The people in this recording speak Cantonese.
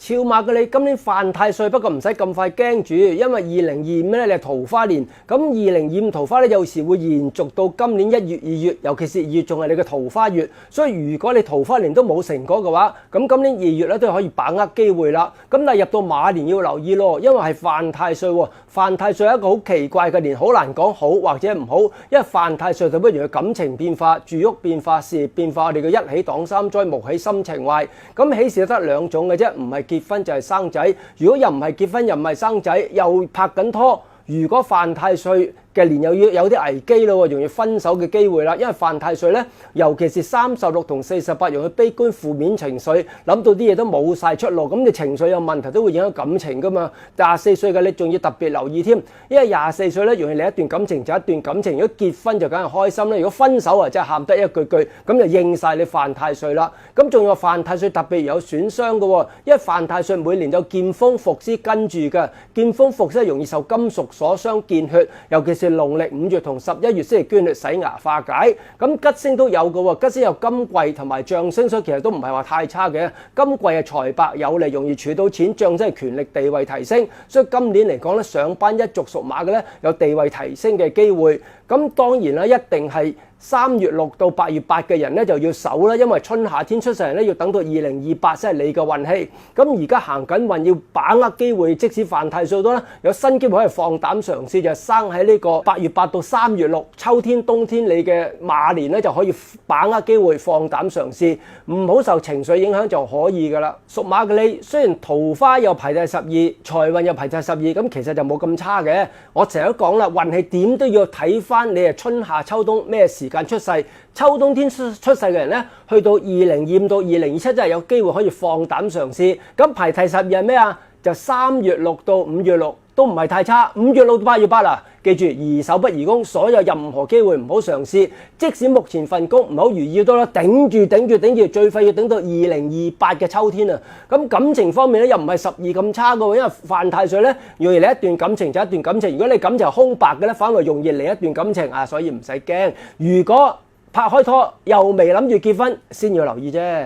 肖馬嘅你今年犯太歲，不過唔使咁快驚住，因為2025咧你係桃花年，咁2025桃花咧有時會延續到今年1月、2月，尤其是2月仲係你嘅桃花月，所以如果你桃花年都冇成果嘅話，咁今年2月咧都可以把握機會啦。咁但係入到馬年要留意咯，因為係犯太歲喎，犯太歲係一個好奇怪嘅年，好難講好或者唔好，因為犯太歲就不如佢感情變化、住屋變化、事業變化，我哋嘅一喜擋三災，無喜心情壞。咁喜事得兩種嘅啫，唔係結婚就係生仔。如果又唔係結婚又唔係生仔，又拍緊拖，如果犯太歲嘅年又要有啲危機咯，容易分手嘅機會啦。因為犯太歲咧，尤其是36同48，容易悲觀負面情緒，諗到啲嘢都冇晒出路，咁你情緒有問題都會影響感情噶嘛。24歲嘅你仲要特別留意添，因為24歲咧容易嚟一段感情就一段感情，如果結婚就梗係開心啦，如果分手啊真係喊得一句句，咁就應晒你犯太歲啦。咁仲有犯太歲特別有損傷嘅喎，因為犯太歲每年有劍鋒伏屍跟住嘅，劍鋒伏屍容易受金屬所傷見血，尤其是農曆5月同11月先係捐血洗牙化解。咁吉星都有嘅喎，吉星有金貴同埋將星，所以其實都唔係話太差嘅。金貴係財帛有利，容易儲到錢；將星係權力地位提升，所以今年嚟講咧，上班一族屬馬嘅咧有地位提升嘅機會。咁當然啦，一定係3月6到8月8嘅人咧就要守啦，因為春夏天出世人咧要等到2028先係你嘅運氣。咁而家行緊運要把握機會，即使犯太歲都啦，有新機會可以放膽嘗試，就係生喺呢個8月8到3月6，秋天冬天你嘅馬年咧就可以把握機會放膽嘗試，唔好受情緒影響就可以噶啦。屬馬嘅你雖然桃花又排第12，財運又排第12，咁其實就冇咁差嘅。我成日都講啦，運氣點都要睇翻你係春夏秋冬咩時間出世，秋冬天出世嘅人咧，去到2025到2027真係有機會可以放膽嘗試。咁排第12係咩啊？就3月6到5月6都唔係太差，5月6到8月8啊！記住宜守不宜攻，所有任何機會唔好嘗試。即使目前份工唔好如意都啦，頂住，最快要等到2028嘅秋天啊！咁感情方面咧又唔係12咁差嘅喎，因為犯太歲咧容易嚟一段感情就一段感情，如果你感情空白嘅咧，反而容易嚟一段感情啊，所以唔使驚。如果拍開拖又未諗住結婚，先要留意啫。